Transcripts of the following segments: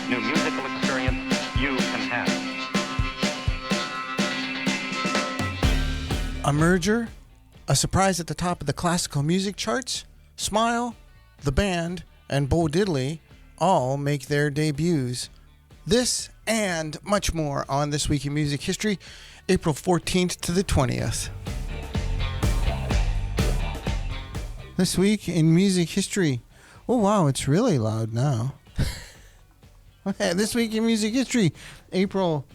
new musical experience you can have. A merger, a surprise at the top of the classical music charts, Smile, the band, and Bo Diddley all make their debuts. This and much more on This Week in Music History, April 14th to the 20th. This Week in Music History. Oh, wow, it's really loud now. Okay, This Week in Music History, April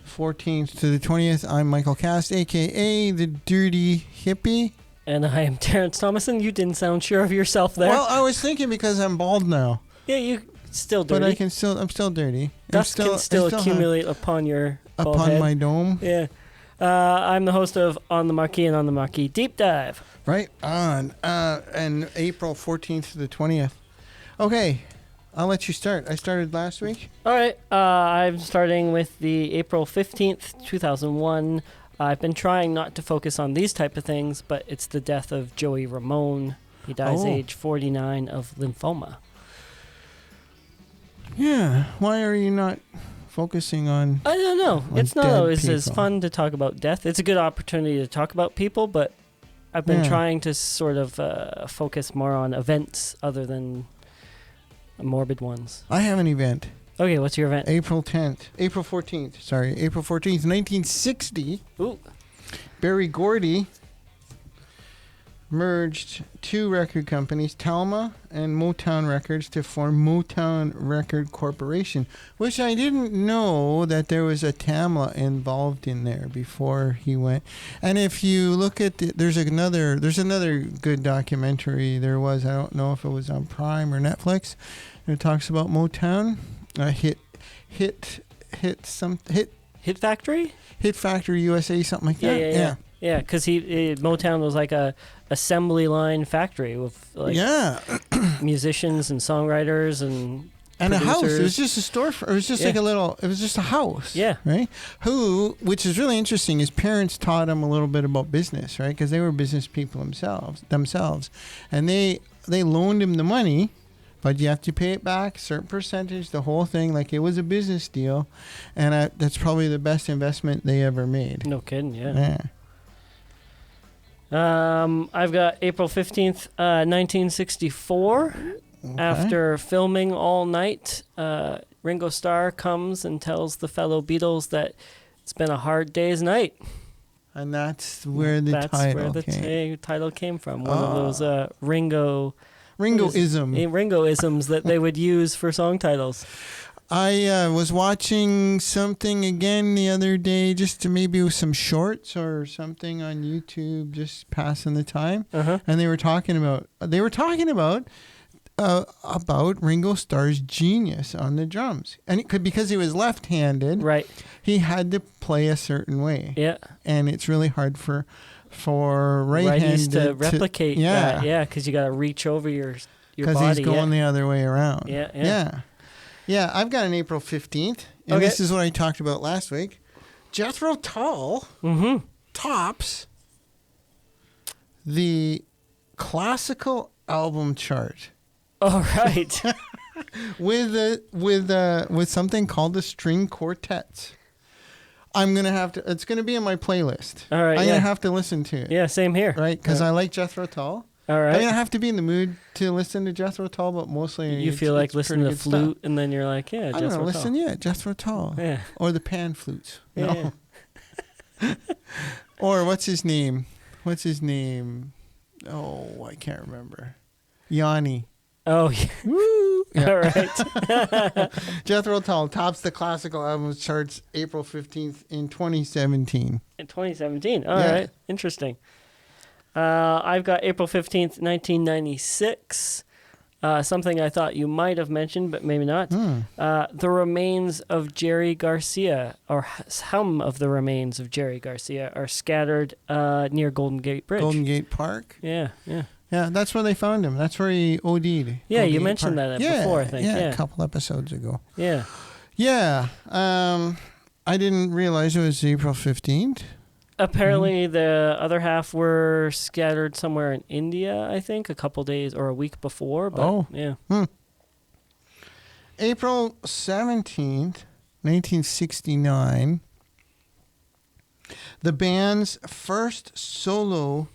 14th to the 20th. I'm Michael Cast, a.k.a. the Dirty Hippie. And I am Terrence Thomason. You didn't sound sure of yourself there. Well, I was thinking because I'm bald now. Yeah, you still dirty. But I'm still dirty. Dust can still accumulate upon your bald upon head. my dome. Yeah. I'm the host of On the Marquee and On the Marquee Deep Dive. Right on. And April 14th to the 20th. Okay, I'll let you start. I started last week. All right. I'm starting with the April 15th, 2001. I've been trying not to focus on these type of things, but it's the death of Joey Ramone. He dies age 49 of lymphoma. Yeah. Why are you not focusing on... I don't know. It's not always as people. fun to talk about death. It's a good opportunity to talk about people, but I've been trying to sort of focus more on events other than morbid ones. I have an event. Okay, what's your event? April 14th. Sorry, April 14th, 1960. Ooh. Berry Gordy merged two record companies, Talma and Motown Records, to form Motown Record Corporation, which I didn't know that there was a Tamla involved in there before he went. And if you look at there's another good documentary. There was, I don't know if it was on Prime or Netflix, and it talks about Motown. Hit Factory? Hit Factory USA, something like that. Yeah, because Motown was like a assembly line factory with like musicians and songwriters and a house. producers. It was just a store. It was just like a little. It was just a house. Yeah. Right. Which is really interesting. His parents taught him a little bit about business, right? Because they were business people themselves, and they loaned him the money. But you have to pay it back, certain percentage, the whole thing. Like, it was a business deal. And that's probably the best investment they ever made. No kidding, yeah. I've got April 15th, 1964. Okay. After filming all night, Ringo Starr comes and tells the fellow Beatles that it's been a hard day's night. And that's where the title came from. One of those Ringo-isms that they would use for song titles. I was watching something again the other day, just to maybe with some shorts or something on YouTube, just passing the time. And they were talking about Ringo Starr's genius on the drums, and because he was left-handed, right? He had to play a certain way. Yeah, and it's really hard for right-handed to replicate that. Yeah, because you got to reach over your body. Because he's going the other way around. Yeah. I've got an April 15th, and this is what I talked about last week. Jethro Tull tops the classical album chart. All right. with something called the string quartets. I'm going to have to... It's going to be in my playlist. All right, I'm going to have to listen to it. Yeah, same here. Right? Because I like Jethro Tull. All right. I'm going to have to be in the mood to listen to Jethro Tull, but mostly... You feel like listening to flute, and then you're like, yeah, Jethro Tull. I'm going to listen, Jethro Tull. Yeah. Or the pan flutes. Yeah. No. Or what's his name? Oh, I can't remember. Yanni. Oh, yeah. Woo! Yeah. All right. Jethro Tull tops the classical albums charts April 15th in 2017. In 2017. All right. Interesting. I've got April 15th, 1996. Something I thought you might have mentioned, but maybe not. The remains of Jerry Garcia, or some of the remains of Jerry Garcia, are scattered near Golden Gate Bridge. Golden Gate Park? Yeah. Yeah, that's where they found him. That's where he OD'd. Yeah, you mentioned that before, I think. Yeah, a couple episodes ago. Yeah. Yeah. I didn't realize it was April 15th. Apparently, the other half were scattered somewhere in India, I think, a couple days or a week before. But, yeah. April 17th, 1969, the band's first solo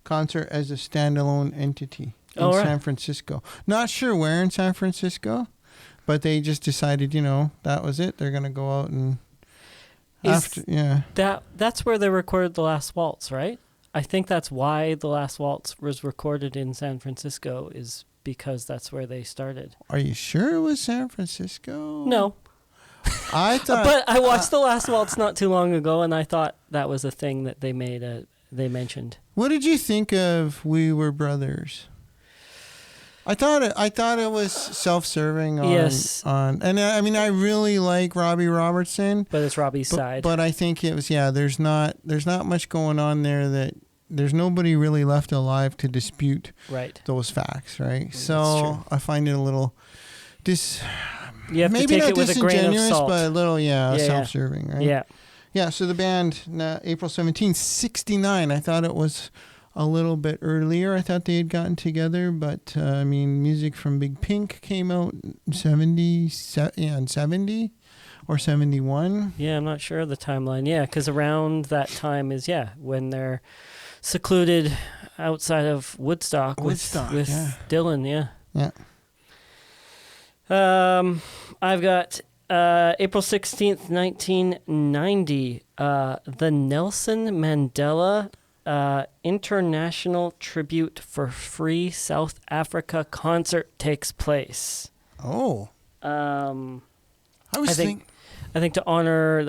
concert as a standalone entity in Oh, right. San Francisco. Not sure where in San Francisco, but they just decided, that was it. They're going to go out and That's where they recorded The Last Waltz, right? I think that's why The Last Waltz was recorded in San Francisco, is because that's where they started. Are you sure it was San Francisco? No. I thought. But I watched The Last Waltz not too long ago, and I thought that was a thing that they they mentioned. What did you think of We Were Brothers? I thought it was self-serving on, Yes. and I mean I really like Robbie Robertson, But it's Robbie's side. but I think it was there's not much going on there, that there's nobody really left alive to dispute right. those facts, right? That's So I find it a little You have to maybe take not it with a grain of disingenuous, salt. but a little Yeah. self-serving, right? Yeah. Yeah, so the band, April 17th, 1969, I thought it was a little bit earlier. I thought they had gotten together, but, music from Big Pink came out in 70 or 71. Yeah, I'm not sure of the timeline. Yeah, because around that time is, when they're secluded outside of Woodstock, Woodstock, with yeah. Dylan, Yeah. I've got April 16th, 1990, the Nelson Mandela International Tribute for Free South Africa concert takes place. Oh. I was I thinking... think to honor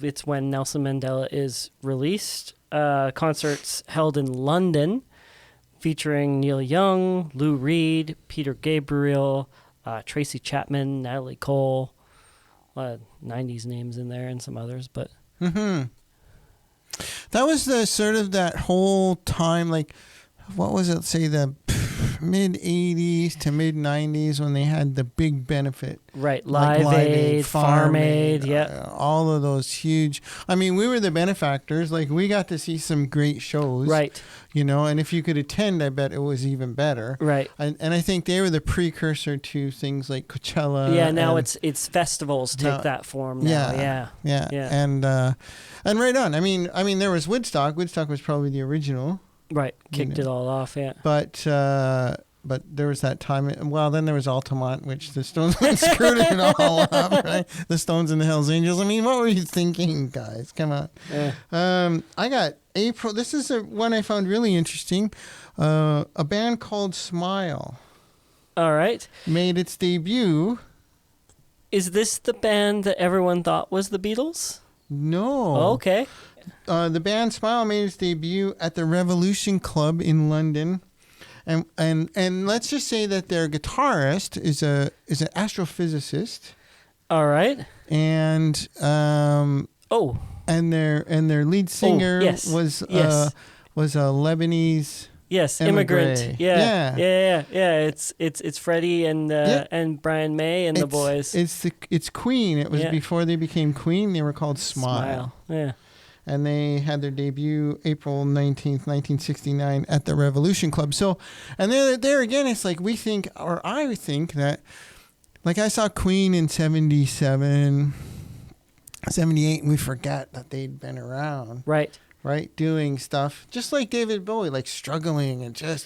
it's when Nelson Mandela is released. Concerts held in London, featuring Neil Young, Lou Reed, Peter Gabriel, Tracy Chapman, Natalie Cole. A lot of 90s names in there and some others, but That was the sort of that whole time, like, what was it, say the mid-'80s to mid-'90s, when they had the big benefit. right, Like Live Aid, Farm Aid, all of those huge. I mean, we were the benefactors. Like, we got to see some great shows. right, And if you could attend, I bet it was even better. right. And I think they were the precursor to things like Coachella. Yeah, now and- it's festivals take Now- that form now. Yeah. Yeah. And right on. I mean, there was Woodstock. Woodstock was probably the original. Right, kicked it all off, yeah. But there was that time. Well, then there was Altamont, which the Stones screwed it all up, right? The Stones and the Hells Angels. I mean, what were you thinking, guys? Come on. Yeah. I got April. This is one I found really interesting. A band called Smile All right. made its debut. Is this the band that everyone thought was the Beatles? No. Oh, okay. The band Smile made its debut at the Revolution Club in London. And let's just say that their guitarist is an astrophysicist, All right. and Oh, their lead singer yes. was Yes. a Lebanese. yes, Emma Immigrant. Gray. Yeah. Yeah. Yeah. It's Freddie and Brian May and the boys. It's Queen. It was Yeah. before they became Queen. They were called Smile. Yeah. And they had their debut April 19th, 1969 at the Revolution Club. So, and there again, it's like I think that, like, I saw Queen in 77, 78, and we forget that they'd been around, Right. doing stuff just like David Bowie, like struggling and just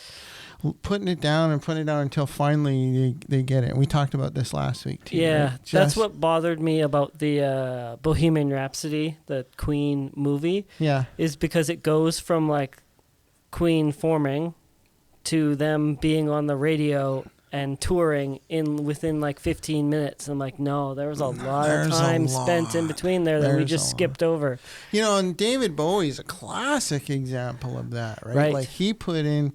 putting it down until finally they get it. And we talked about this last week too. Yeah, right? that's Just- what bothered me about the Bohemian Rhapsody, the Queen movie, Yeah. is because it goes from like Queen forming to them being on the radio and touring within like 15 minutes. I'm like, no, there was a lot There's of a time spent in lot. between there that we There's just a skipped over. And David Bowie's a classic example of that, right? Right. Like he put in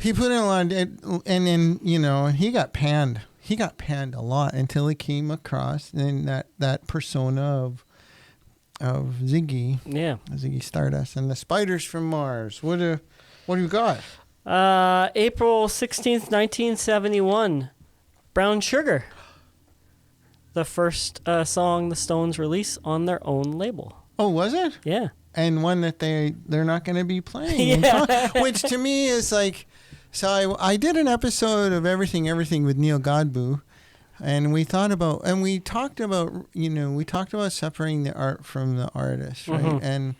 a lot, and then he got panned. He got panned a lot until he came across that persona of Ziggy Stardust and the Spiders from Mars. What do you got? April 16th, 1971, Brown Sugar. The first song the Stones release on their own label. Oh, was it? Yeah. And one that they're not going to be playing. Yeah. Which to me is like, so I did an episode of Everything with Neil Godbout, And we talked about, we talked about separating the art from the artist, right? Mhm. And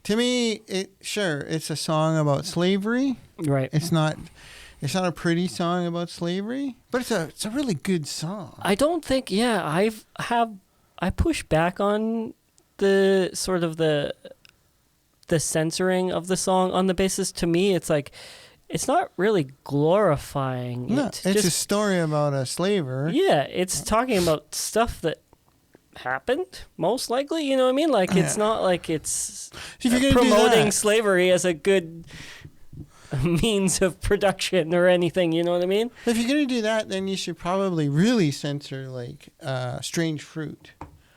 to me, it's a song about slavery. Right. It's not a pretty song about slavery, but it's a really good song. I don't think. Yeah, I push back on the sort of the censoring of the song on the basis. To me, it's like it's not really glorifying. No, it. it's a story about a slaver. Yeah, it's talking about stuff that happened, most likely. You know what I mean? Like, it's not like it's If you're gonna do promoting that- slavery as a good means of production or anything. You know what I mean? If you're gonna do that, then you should probably really censor like "Strange Fruit."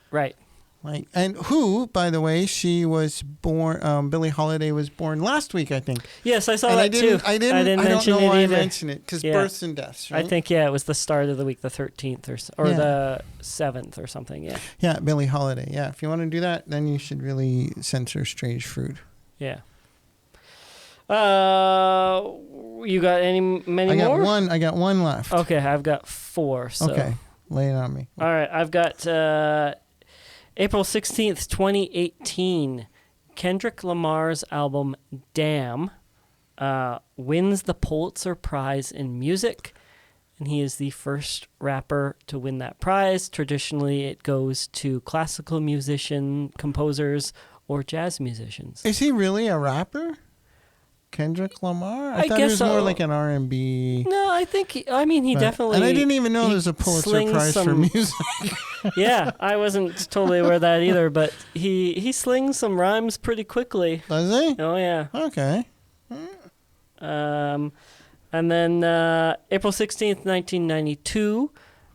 Right. Like, and who, by the way, she was born. Billie Holiday was born last week, I think. Yes, I saw And that too. I don't don't know it why I either. mentioned it because Yeah. births and deaths. Right? I think it was the start of the week, the 13th or Yeah. the 7th or something. Yeah. Yeah, Billie Holiday. Yeah, if you want to do that, then you should really censor "Strange Fruit." Yeah. You got many I got more? one. I got one left. Okay, I've got 4. So. Okay, lay it on me. All right, I've got April 16th, 2018. Kendrick Lamar's album Damn wins the Pulitzer Prize in Music, and he is the first rapper to win that prize. Traditionally, it goes to classical composers, or jazz musicians. Is he really a rapper? Kendrick Lamar? I thought guess it was more so. like an R&B. No, I think he definitely. And I didn't even know he there was a Pulitzer slings Prize for some- music. Yeah, I wasn't totally aware of that either, but he slings some rhymes pretty quickly. Does he? Oh yeah. Okay. And then April 16th, 1992,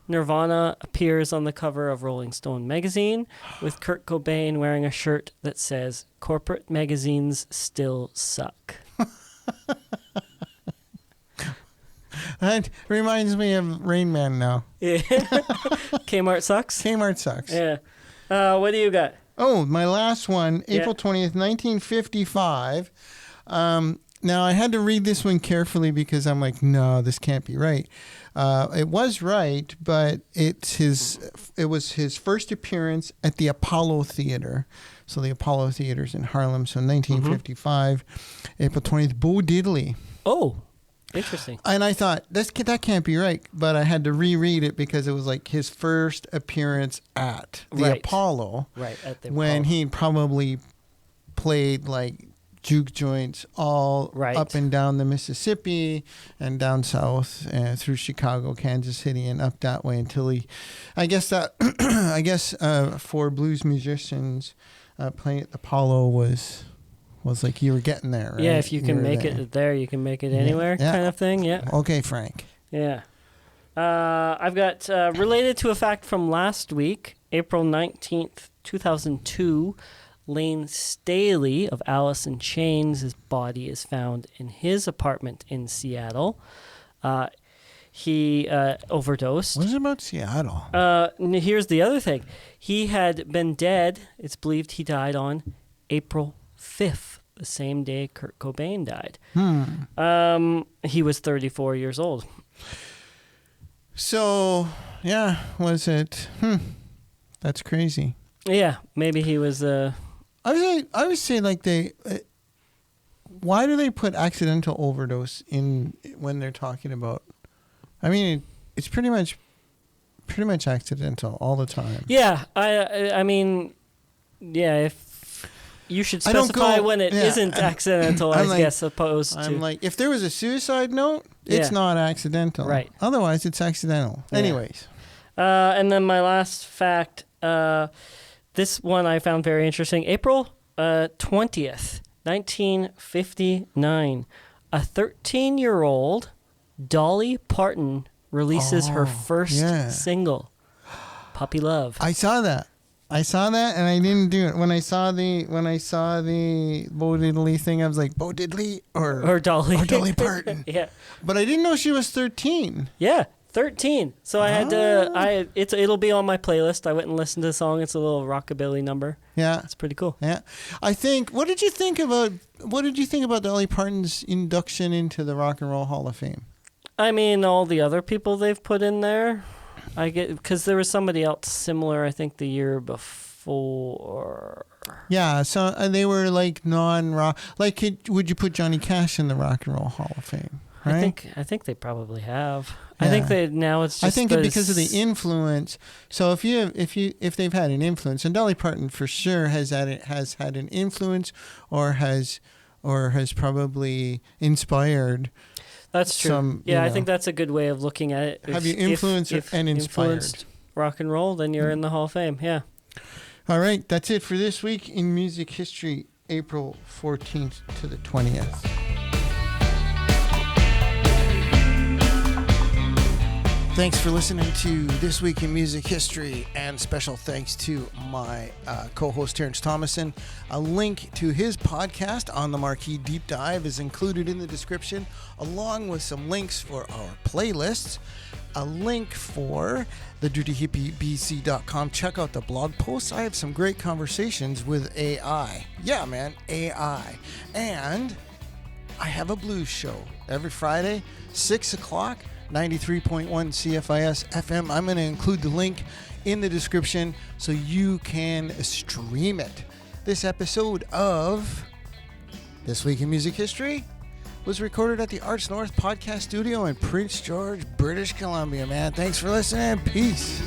Nirvana appears on the cover of Rolling Stone magazine with Kurt Cobain wearing a shirt that says, "Corporate magazines still suck." That reminds me of Rain Man now. Yeah. Kmart sucks? Kmart sucks. Yeah. What do you got? Oh, my last one, Yeah. April 20th, 1955. Now, I had to read this one carefully because I'm like, no, this can't be right. It was right, but it was his first appearance at the Apollo Theater. So the Apollo Theater's in Harlem. So 1955, April 20th, Bo Diddley. Oh, interesting. And I thought, that can't be right. But I had to reread it because it was like his first appearance at the Right. Apollo. Right. At the When Apollo. he probably played like juke joints all Right. up and down the Mississippi and down south through Chicago, Kansas City, and up that way until I guess for blues musicians playing at the Apollo was like you were getting there, right? Yeah, if you can were make there. it there, you can make it anywhere, Yeah. kind of thing. Yeah. Okay, Frank. Yeah. I've got related to a fact from last week, April 19th, 2002. Lane Staley of Alice in Chains' body is found in his apartment in Seattle. He overdosed. What is it about Seattle? Here's the other thing. He had been dead. It's believed he died on April 5th, the same day Kurt Cobain died. He was 34 years old. So, yeah, was it? That's crazy. Yeah, maybe he was... I would say like they. Why do they put accidental overdose in when they're talking about? I mean, it's pretty much accidental all the time. Yeah, I mean, yeah, if you should I don't specify go- when it yeah, isn't accidental, I'm I like- guess, opposed to... I'm like, if there was a suicide note, it's Yeah. not accidental. Right. Otherwise, it's accidental. Yeah. Anyways. And then my last fact, this one I found very interesting. April 20th, 1959, a 13-year-old Dolly Parton releases her first yeah. single, Puppy Love. I saw that, and I didn't do it. When I saw the Bo Diddley thing, I was like, Bo Diddley or Dolly. or Dolly Parton. Yeah. But I didn't know she was 13. Yeah, 13. So I had to. It'll be on my playlist. I went and listened to the song. It's a little rockabilly number. Yeah. It's pretty cool. Yeah, I think. What did you think about Dolly Parton's induction into the Rock and Roll Hall of Fame? I mean, all the other people they've put in there. I get because there was somebody else similar. I think the year before. Yeah, so they were like non-rock. Like, would you put Johnny Cash in the Rock and Roll Hall of Fame? Right? I think they probably have. Yeah. I think that now it's just. I think because of the influence. So if they've had an influence, and Dolly Parton for sure has had an influence, or has probably inspired. That's true. I think that's a good way of looking at it. Have you influenced and inspired rock and roll? Then you're in the Hall of Fame. Yeah. All right, that's it for this week in music history, April 14th to the 20th. Thanks for listening to This Week in Music History, and special thanks to my co-host Terrence Thomason. A link to his podcast, On the Marquee Deep Dive, is included in the description, along with some links for our playlists, a link for the dirtyhippiebc.com. Check out the blog posts. I have some great conversations with AI. Yeah, man, AI. And I have a blues show every Friday, 6 o'clock, 93.1 CFIS FM. I'm going to include the link in the description so you can stream it. This episode of This Week in Music History was recorded at the Arts North Podcast Studio in Prince George, British Columbia, man. Thanks for listening. Peace.